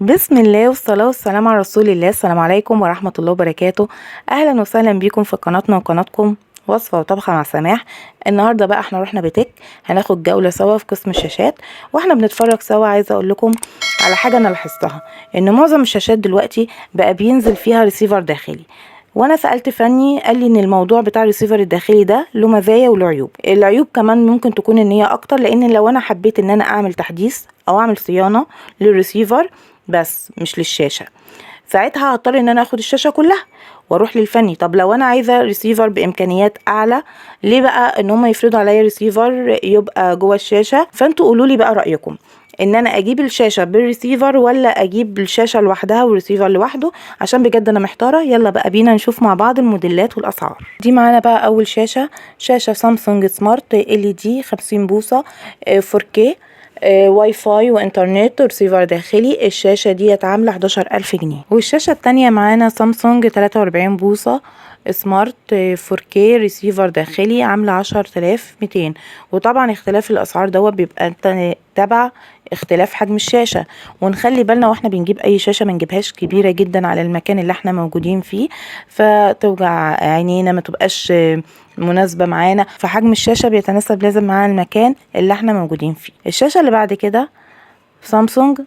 بسم الله والصلاة والسلام على رسول الله. السلام عليكم ورحمة الله وبركاته. أهلا وسهلا بيكم في قناتنا وقناتكم وصفة وطبخة مع سماح. النهاردة بقى احنا رحنا بتك هناخد جولة سوا في قسم الشاشات واحنا بنتفرج سوا. عايزة اقول لكم على حاجة انا لاحظتها، ان معظم الشاشات دلوقتي بقى بينزل فيها ريسيفر داخلي، وانا سألت فني قال لي ان الموضوع بتاع الريسيفر الداخلي ده له مزايا وله عيوب. العيوب كمان ممكن تكون ان هي اكتر، لان لو انا حبيت ان انا اعمل تحديث او اعمل صيانة للريسيفر بس مش للشاشة، ساعتها هضطر ان انا اخد الشاشة كلها واروح للفني. طب لو انا عايزة ريسيفر بامكانيات اعلى، ليه بقى ان هم يفرضوا عليا ريسيفر يبقى جوه الشاشة؟ فانتوا قولوا لي بقى رأيكم، ان انا اجيب الشاشة بالريسيفر ولا اجيب الشاشة لوحدها والريسيفر لوحده؟ عشان بجد انا محتارة. يلا بقى بينا نشوف مع بعض الموديلات والاسعار. دي معانا بقى اول شاشة سامسونج سمارت LED 50 بوصة 4K، واي فاي وانترنت ورسيفر داخلي. الشاشة دي عاملة 11,000 جنيه. والشاشة التانية معانا سامسونج 43 بوصة سمارت 4K ريسيفر داخلي، عاملة 10,200. وطبعا اختلاف الاسعار دوت بيبقى تبع اختلاف حجم الشاشة. ونخلي بالنا واحنا بنجيب اي شاشة منجيبهاش كبيرة جدا على المكان اللي احنا موجودين فيه، فتوجع عينينا، ما تبقاش مناسبة معانا. فحجم الشاشة بيتناسب لازم مع المكان اللي احنا موجودين فيه. الشاشة اللي بعد كده سامسونج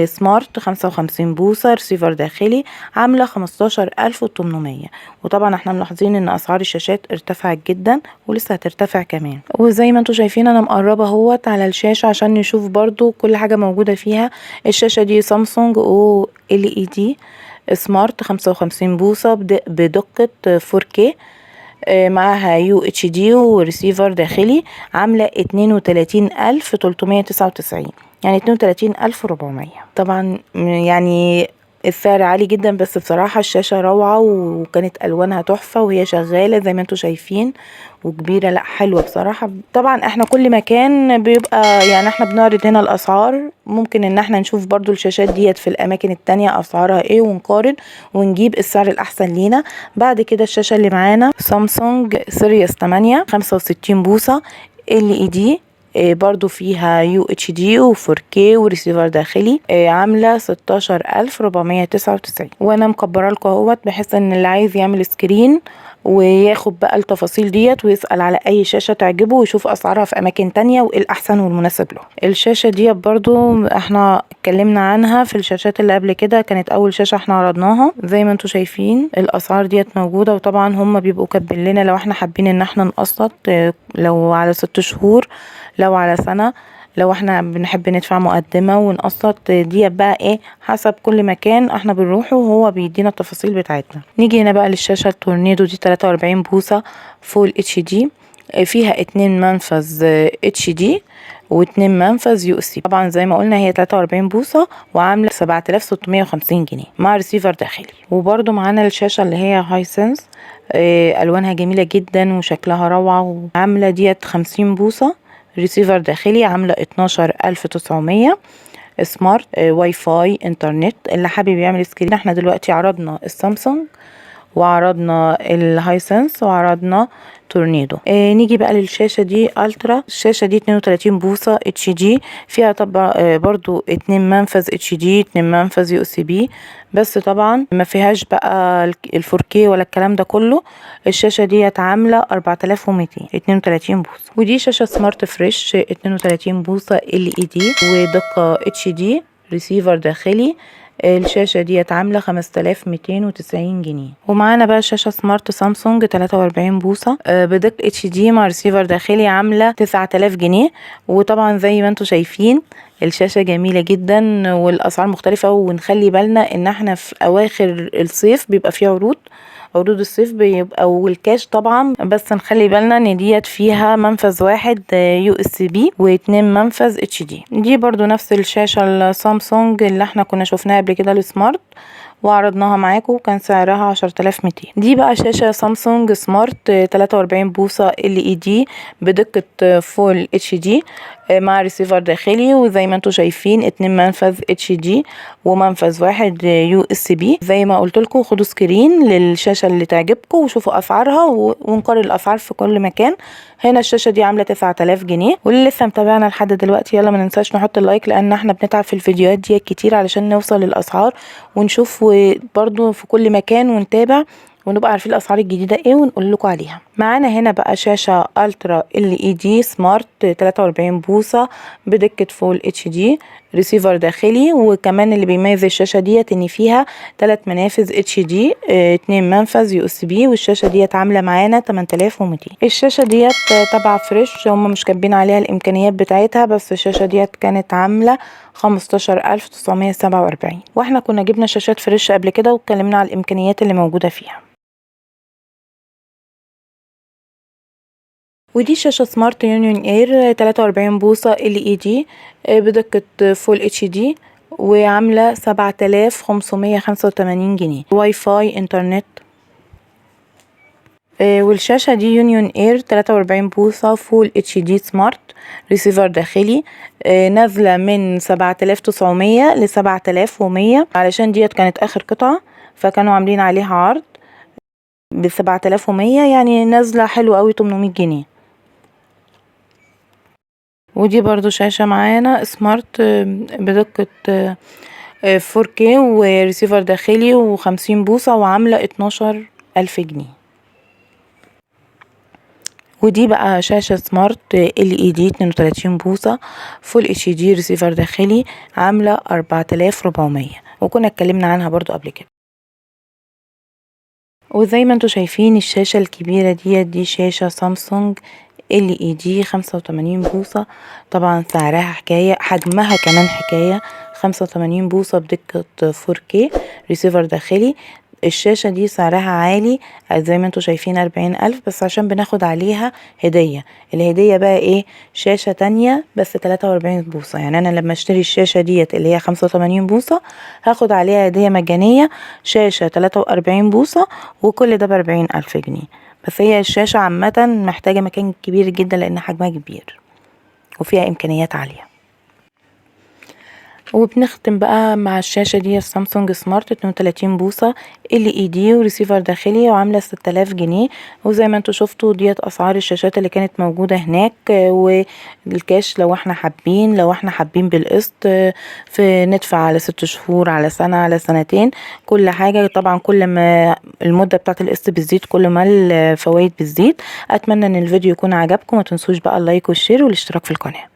سمارت 55 بوصة رسيفر داخلي، عاملة 15,800. وطبعا احنا ملاحظين ان اسعار الشاشات ارتفعت جدا ولسه هترتفع كمان. وزي ما انتوا شايفين انا مقربة اهوت على الشاشة عشان نشوف برضو كل حاجة موجودة فيها. الشاشة دي سامسونج OLED سمارت 55 بوصة بدقة 4K، معاها UHD وريسيفر داخلي، عاملة 32,399، يعني 32,400. طبعا يعني السعر عالي جدا، بس بصراحة الشاشة روعة وكانت ألوانها تحفة وهي شغالة زي ما انتوا شايفين وكبيرة. لا حلوة بصراحة. طبعا احنا كل مكان بيبقى يعني احنا بنعرض هنا الأسعار، ممكن ان احنا نشوف برضو الشاشات ديت في الأماكن التانية أسعارها ايه ونقارن ونجيب السعر الأحسن لينا. بعد كده الشاشة اللي معانا سامسونج سيريس 8 65 بوصة LED، برضو فيها UHD و 4K وريسيفر داخلي، عاملة 16,499. وانا مكبره لكم اهوت بحيث ان اللي عايز يعمل سكرين وياخد بقى التفاصيل ديت ويسأل على اي شاشة تعجبه ويشوف اسعارها في اماكن تانية وايه الاحسن والمناسب له. الشاشة ديت برضو احنا اتكلمنا عنها في الشاشات اللي قبل كده، كانت اول شاشة احنا عرضناها. زي ما انتوا شايفين الاسعار ديت موجودة، وطبعا هم بيبقوا كاتبين لنا لو احنا حابين ان احنا نقسط، لو على 6 شهور، لو على سنة، لو احنا بنحب ندفع مقدمة ونقسط. دي بقى ايه حسب كل مكان احنا بنروحه وهو بيدينا التفاصيل بتاعتنا. نيجي هنا بقى للشاشة التورنيدو دي 43 بوصة فول HD، فيها 2 منفذ HD و2 منفذ USB. طبعا زي ما قلنا هي 43 بوصة وعاملة 7,650 جنيه مع ريسيفر داخلي. وبرضو معانا الشاشة اللي هي هاي سنس، الوانها جميلة جدا وشكلها روعة، وعاملة ديت 50 بوصة ريسيفر داخلي، عاملة 12,900. سمارت واي فاي انترنت. اللي حابب يعمل سكرين، احنا دلوقتي عرضنا السامسونج وعرضنا الهايسنس وعرضنا تورنيدو. نيجي بقى للشاشة دي الترا. الشاشة دي 32 بوصة HD، فيها طبعا برضو 2 منفذ HD 2 منفذ USB، بس طبعا ما فيهاش بقى ال 4K ولا الكلام ده كله. الشاشة دي عاملة 4,200 32 بوصة. ودي شاشة سمارت فريش 32 بوصة LED ودقة HD ريسيفر داخلي. الشاشة دي عاملة 5,290 جنيه. ومعانا بقى شاشة سمارت سامسونج 43 بوصة بدقة HD مع ريسيفر داخلي، عاملة 9,000 جنيه. وطبعا زي ما انتوا شايفين الشاشة جميلة جدا والأسعار مختلفة. ونخلي بالنا ان احنا في اواخر الصيف بيبقى فيه عروض الصيف بيبقى والكاش طبعا، بس نخلي بالنا ان ديت فيها منفذ واحد USB و2 منفذ HD. دي برضو نفس الشاشة السامسونج اللي احنا كنا شفناها قبل كده السمارت، وعرضناها معاكم وكان سعرها 10200. دي بقى شاشة سامسونج سمارت 43 بوصة LED بدقة فول HD مع ريسيفر داخلي، وزي ما انتم شايفين 2 منفذ HD ومنفذ واحد USB. زي ما قلت لكم خدوا سكرين للشاشة اللي تعجبكم وشوفوا اسعارها ونقارن الاسعار في كل مكان. هنا الشاشة دي عاملة 9000 جنيه. واللي لسه متابعنا لحد دلوقتي يلا ما ننساش نحط اللايك، لان احنا بنتعب في الفيديوهات دي كتير علشان نوصل للاسعار ونشوف برضو في كل مكان ونتابع ونبقى عارفين الاسعار الجديده ايه ونقول لكم عليها. معانا هنا بقى شاشه الترا LED سمارت 43 بوصه بدقه فول HD ريسيفر داخلي، وكمان اللي بيميز الشاشه ديت ان فيها 3 منافذ HD 2 منفذ USB، والشاشه ديت عامله معانا 8200. الشاشه ديت تبع فريش، هم مش كاتبين عليها الامكانيات بتاعتها، بس الشاشه ديت كانت عامله 15947. واحنا كنا جبنا شاشات فريش قبل كده واتكلمنا على الامكانيات اللي موجوده فيها. ودي شاشة سمارت يونيون اير 43 بوصة LED بدقة فول HD وعاملة 7585 جنيه، واي فاي انترنت. والشاشة دي يونيون اير 43 بوصة فول HD سمارت ريسيفر داخلي، نازلة من 7900 ل 7100 علشان ديت كانت اخر قطعة، فكانوا عاملين عليها عرض ب 7100، يعني نازلة حلوة اوي 800 جنيه. ودي برضو شاشة معانا سمارت بدقة 4K وريسيفر داخلي و50 بوصة وعاملة 12000 جنيه. ودي بقى شاشة سمارت LED 32 بوصة فول HD ريسيفر داخلي عاملة 4400، وكنا اتكلمنا عنها برضو قبل كده. وزي ما انتوا شايفين الشاشة الكبيرة دي شاشة سامسونج LED 85 بوصة، طبعا سعرها حكاية، حجمها كمان حكاية، 85 بوصة بدقة 4K ريسيفر داخلي. الشاشة دي سعرها عالي زي ما انتوا شايفين 40000، بس عشان بناخد عليها هدية. الهدية بقى ايه؟ شاشة تانية بس 43 بوصة، يعني انا لما اشتري الشاشة ديت اللي هي 85 بوصة هاخد عليها هدية مجانية شاشة 43 بوصة، وكل ده ب40000 جنيه. بس هي الشاشة عامة محتاجة مكان كبير جدا لان حجمها كبير وفيها امكانيات عالية. وبنختم بقى مع الشاشة دي السامسونج سمارت 32 بوصة LED وريسيفر داخلي وعاملة 6000 جنيه. وزي ما انتوا شفتوا ديت اسعار الشاشات اللي كانت موجودة هناك، والكاش لو احنا حابين بالقسط، في ندفع على 6 شهور على سنة على سنتين، كل حاجة. طبعا كل ما المدة بتاعت القسط بتزيد كل ما الفوائد بتزيد. اتمنى ان الفيديو يكون عجبكم، ما تنسوش بقى اللايك والشير والاشتراك في القناة.